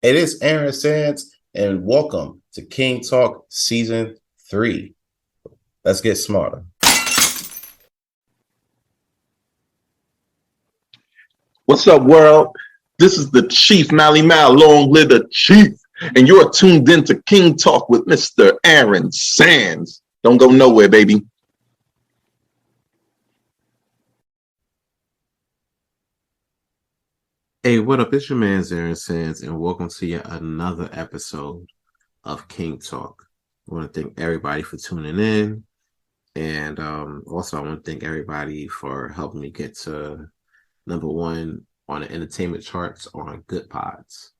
It is Aaron Sands, and welcome to King Talk Season 3. Let's get smarter. What's up, world? This is the Chief Mally Mal, long live the Chief, and you're tuned in to King Talk with Mr. Aaron Sands. Don't go nowhere, baby. Hey, what up? It's your man Aaron Sands, and welcome to yet another episode of King Talk. I want to thank everybody for tuning in, and also I want to thank everybody for helping me get to number one on the entertainment charts on Good Pods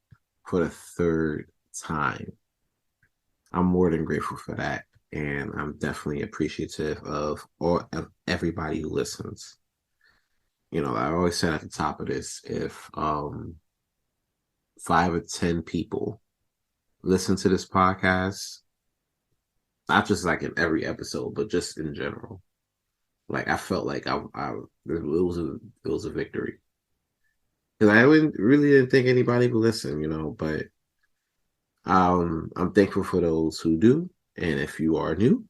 for the third time. I'm more than grateful for that, and I'm definitely appreciative of everybody who listens. You know, I always said at the top of this, if 5 or 10 people listen to this podcast, not just like in every episode, but just in general. Like I felt like it was a victory because I really didn't think anybody would listen, you know. But I'm thankful for those who do, and if you are new,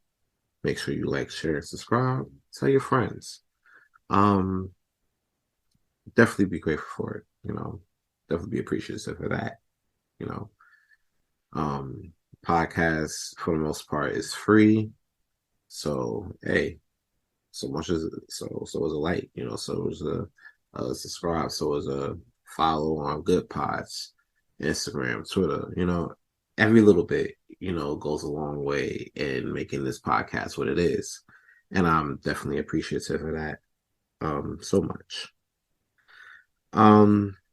make sure you like, share, and subscribe. Tell your friends. Um, Definitely be grateful for it. You know, definitely be appreciative of that. You know, um, podcast for the most part is free. So hey, so much as so is a like, you know, so is a subscribe, so is a follow on Good Pods, Instagram, Twitter, you know, every little bit, you know, goes a long way in making this podcast what it is. And I'm definitely appreciative of that so much.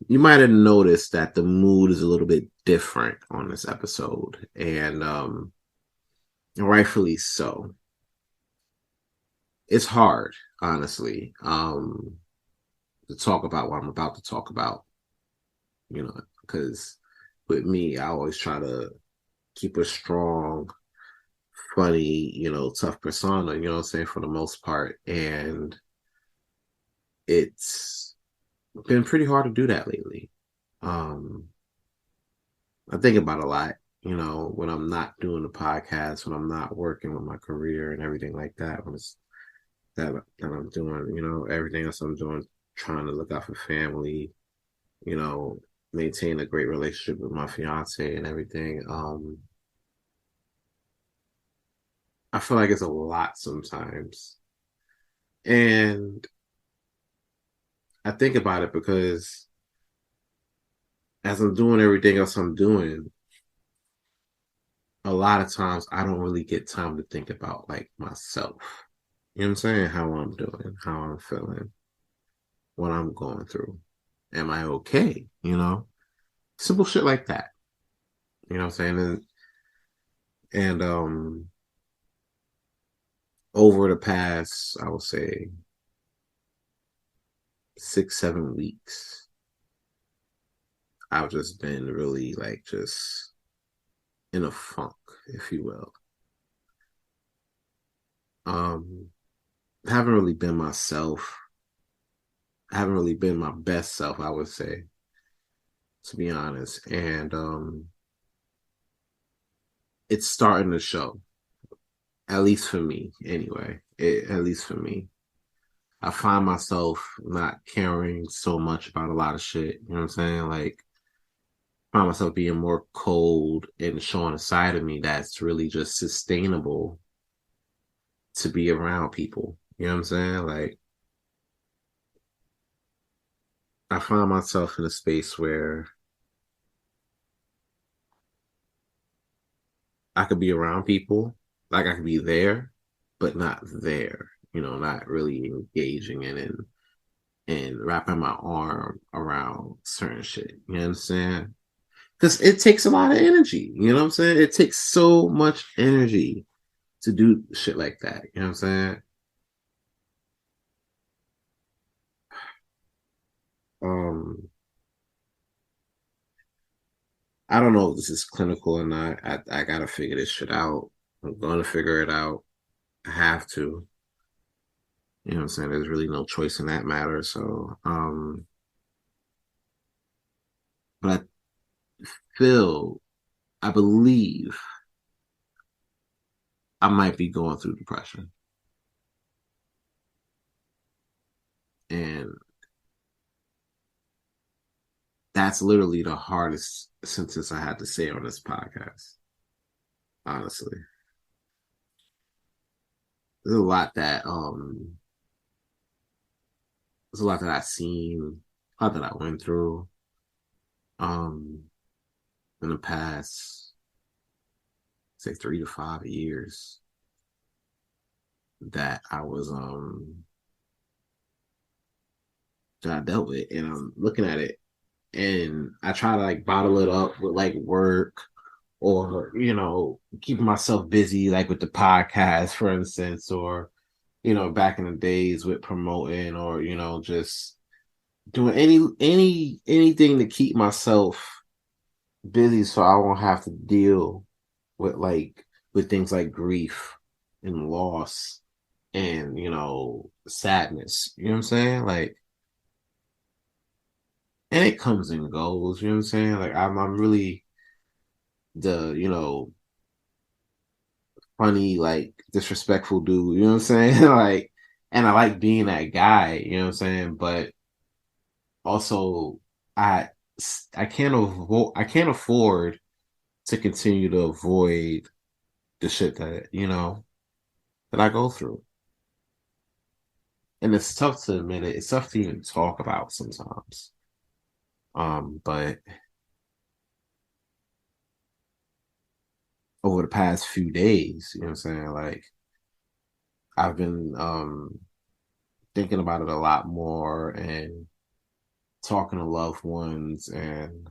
You might have noticed that the mood is a little bit different on this episode, and rightfully so. It's hard, honestly, to talk about what I'm about to talk about, you know, because with me, I always try to keep a strong, funny, you know, tough persona, you know what I'm saying, for the most part. And it's been pretty hard to do that lately. Um, I think about a lot, you know, when I'm not doing the podcast, when I'm not working with my career and everything like that, when it's that I'm doing, you know, everything else I'm doing, trying to look out for family, you know, maintain a great relationship with my fiance and everything. I feel like it's a lot sometimes. And I think about it because as I'm doing everything else I'm doing, a lot of times I don't really get time to think about like myself. You know what I'm saying? How I'm doing, how I'm feeling, what I'm going through. Am I okay? You know? Simple shit like that. You know what I'm saying? And over the past, I would say 6, 7 weeks, I've just been really like just in a funk, if you will. Um, haven't really been myself. I haven't really been my best self, I would say, to be honest. And it's starting to show, at least for me, anyway. At least for me. I find myself not caring so much about a lot of shit. You know what I'm saying? Like, find myself being more cold and showing a side of me that's really just sustainable to be around people. You know what I'm saying? Like, I find myself in a space where I could be around people, like I could be there, but not there. You know, not really engaging in it and wrapping my arm around certain shit. You know what I'm saying? Because it takes a lot of energy. You know what I'm saying? It takes so much energy to do shit like that. You know what I'm saying? Um, I don't know if this is clinical or not. I gotta figure this shit out. I'm gonna figure it out. I have to. You know what I'm saying? There's really no choice in that matter. So, but I believe I might be going through depression. And that's literally the hardest sentence I had to say on this podcast, honestly. There's a lot that there's a lot that I've seen, a lot that I went through um in the past, say 3 to 5 years that I was that I dealt with, and I'm looking at it and I try to like bottle it up with like work or keeping myself busy like with the podcast, for instance, or back in the days with promoting, or just doing anything to keep myself busy so I won't have to deal with with things like grief and loss and sadness. You know what I'm saying? Like, and it comes and goes. You know what I'm saying? Like, I'm really the funny, like disrespectful dude. You know what I'm saying? Like, and I like being that guy. You know what I'm saying? But also, I I can't afford to continue to avoid the shit that that I go through. And it's tough to admit it. It's tough to even talk about sometimes. But over the past few days, you know what I'm saying? Like, I've been thinking about it a lot more and talking to loved ones and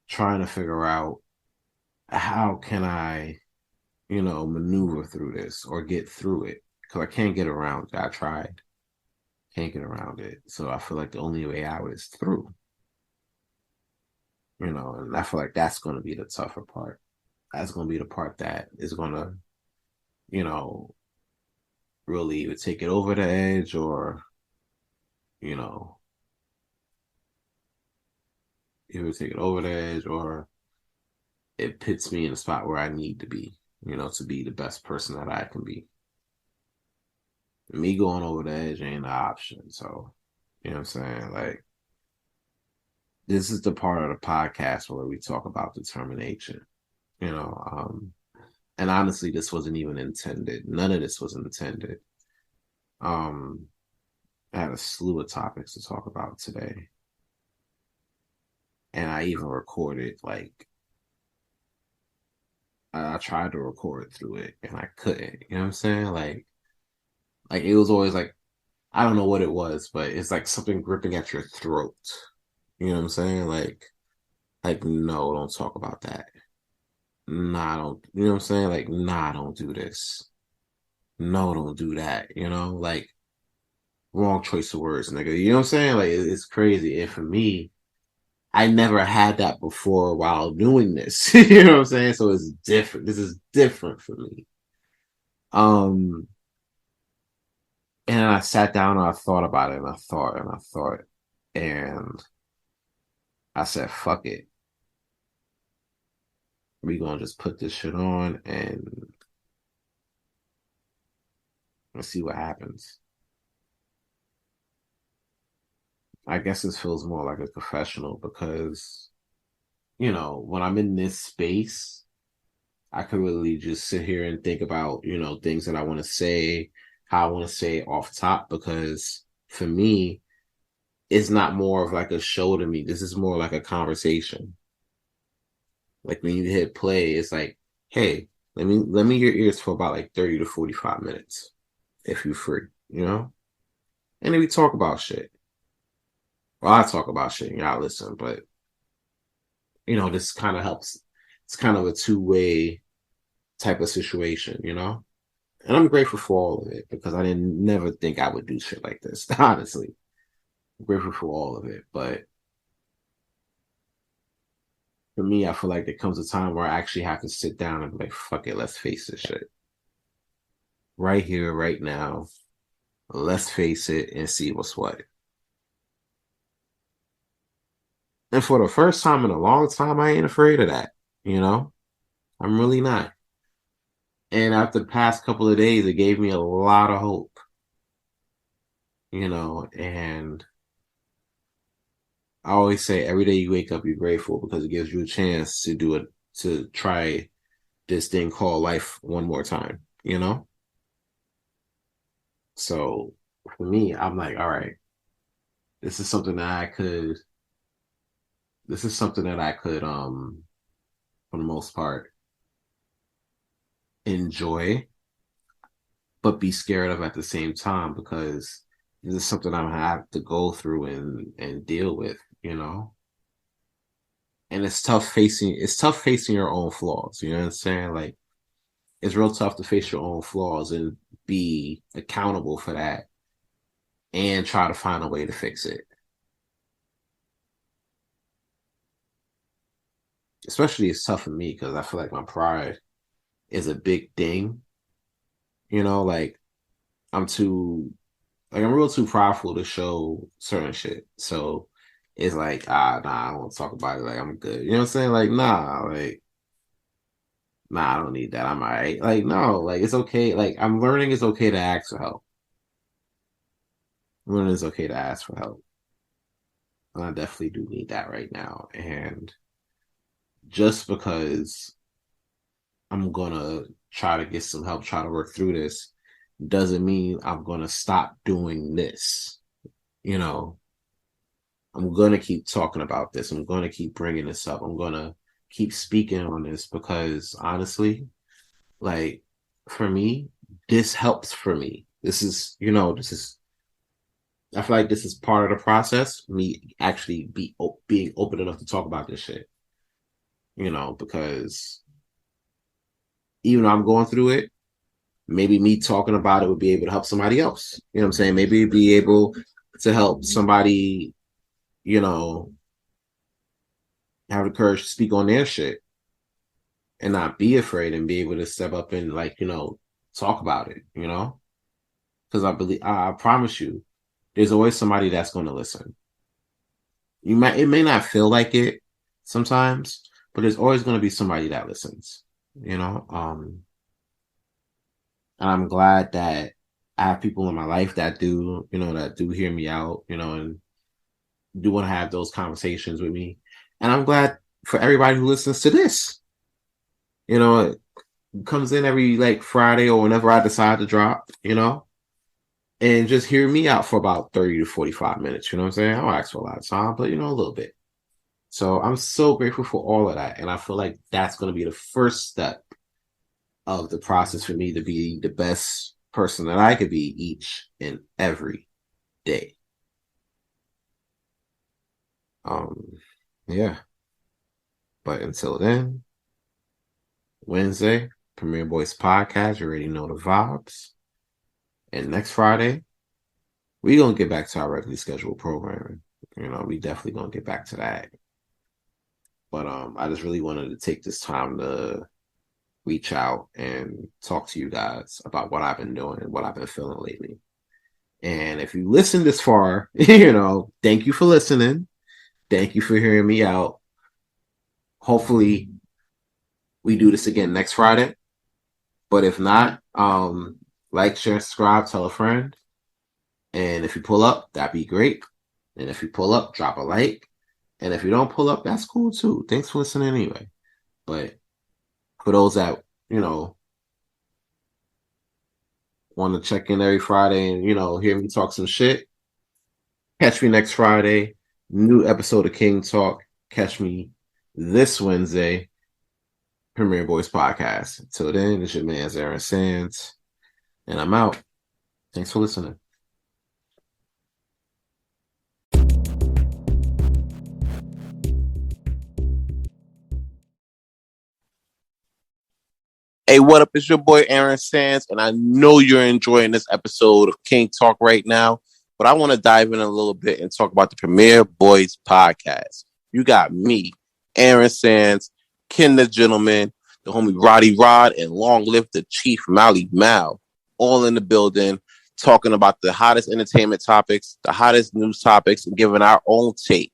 trying to figure out how can I, maneuver through this or get through it. Because I can't get around it. I tried. Can't get around it. So I feel like the only way out is through. And I feel like that's going to be the tougher part. That's going to be the part that is going to, you know, really either take it over the edge or, you know, either take it over the edge or it puts me in a spot where I need to be, to be the best person that I can be. Me going over the edge ain't an option. So, you know what I'm saying? Like, this is the part of the podcast where we talk about determination, you know. And honestly, this wasn't even intended. None of this was intended. Um, I had a slew of topics to talk about today. And I even recorded, like, I tried to record through it and I couldn't. You know what I'm saying? Like it was always like, I don't know what it was, but it's like something gripping at your throat. You know what I'm saying? Like, no, don't talk about that. Nah, don't, you know what I'm saying? Like, nah, don't do this. No, don't do that. Like, wrong choice of words, nigga. You know what I'm saying? Like, it's crazy. And for me, I never had that before while doing this. You know what I'm saying? So it's different. This is different for me. Um, and I sat down and I thought about it and I thought and I thought, and I said, fuck it. We gonna just put this shit on and let's see what happens. I guess this feels more like a confessional because, when I'm in this space, I could really just sit here and think about, things that I want to say, how I want to say it off top, because for me, it's not more of like a show to me. This is more like a conversation. Like when you hit play, it's like, hey, let me your ears for about like 30 to 45 minutes if you're free, And then we talk about shit. Well, I talk about shit and y'all listen, but this kind of helps. It's kind of a two-way type of situation. And I'm grateful for all of it because I didn't never think I would do shit like this, honestly. I'm grateful for all of it. But for me, I feel like there comes a time where I actually have to sit down and be like, fuck it, let's face this shit. Right here, right now. Let's face it and see what's what. And for the first time in a long time, I ain't afraid of that. You know, I'm really not. And after the past couple of days, it gave me a lot of hope. You know, and I always say every day you wake up, you're grateful because it gives you a chance to do it, to try this thing called life one more time, you know? So for me, I'm like, all right, this is something that I could, for the most part, enjoy, but be scared of at the same time because this is something I'm gonna have to go through and deal with, you know? And it's tough facing your own flaws, you know what I'm saying? Like it's real tough to face your own flaws and be accountable for that and try to find a way to fix it. Especially it's tough for me because I feel like my pride is a big thing. You know, like I'm too I'm real too prideful to show certain shit. So it's like, nah, I don't want to talk about it. Like I'm good. You know what I'm saying? Like, nah, I don't need that. I'm all right. Like, no, like it's okay. Like I'm learning it's okay to ask for help. I'm learning it's okay to ask for help. And I definitely do need that right now. And just because I'm gonna try to get some help, try to work through this, doesn't mean I'm gonna stop doing this. You know, I'm gonna keep talking about this. I'm gonna keep bringing this up. I'm gonna keep speaking on this because honestly, like for me, this helps for me. This is, I feel like this is part of the process. Me actually being open enough to talk about this shit. You know, because even though I'm going through it, maybe me talking about it would be able to help somebody else. You know what I'm saying? Maybe be able to help somebody, you know, have the courage to speak on their shit and not be afraid and be able to step up and like, talk about it, Because I promise you, there's always somebody that's going to listen. It may not feel like it sometimes, but there's always going to be somebody that listens, And I'm glad that I have people in my life that do, that do hear me out, and do want to have those conversations with me. And I'm glad for everybody who listens to this. It comes in every like Friday or whenever I decide to drop, and just hear me out for about 30 to 45 minutes. You know what I'm saying? I don't ask for a lot of time, but a little bit. So I'm so grateful for all of that. And I feel like that's going to be the first step of the process for me to be the best person that I could be each and every day. Yeah. But until then, Wednesday, Premier Boys Podcast. You already know the vibes. And next Friday, we're going to get back to our regularly scheduled programming. We definitely going to get back to that. But I just really wanted to take this time to reach out and talk to you guys about what I've been doing and what I've been feeling lately. And if you listen this far, thank you for listening. Thank you for hearing me out. Hopefully, we do this again next Friday. But if not, like, share, subscribe, tell a friend. And if you pull up, that'd be great. And if you pull up, drop a like. And if you don't pull up, that's cool too. Thanks for listening anyway. But for those that, want to check in every Friday and, hear me talk some shit, catch me next Friday. New episode of King Talk. Catch me this Wednesday. Premier Boys Podcast. Until then, it's your man, Aaron Sands. And I'm out. Thanks for listening. Hey, what up? It's your boy Aaron Sands, and I know you're enjoying this episode of King Talk right now, but I want to dive in a little bit and talk about the Premier Boys Podcast. You got me, Aaron Sands, Ken the Gentleman, the homie Roddy Rod, and long live the Chief Mally Mal, all in the building, talking about the hottest entertainment topics, the hottest news topics, and giving our own take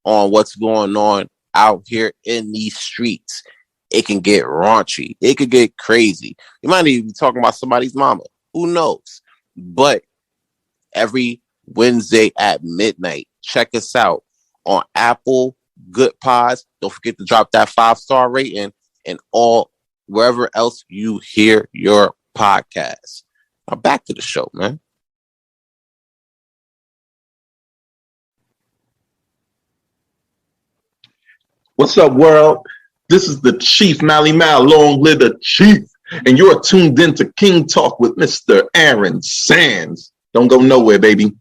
on what's going on out here in these streets. It can get raunchy. It could get crazy. You might even be talking about somebody's mama. Who knows? But every Wednesday at midnight, check us out on Apple, Good Pods. Don't forget to drop that 5-star rating and all wherever else you hear your podcast. Now back to the show, man. What's up, world? This is the Chief Mally Mal, long live the Chief. And you're tuned in to King Talk with Mr. Aaron Sands. Don't go nowhere, baby.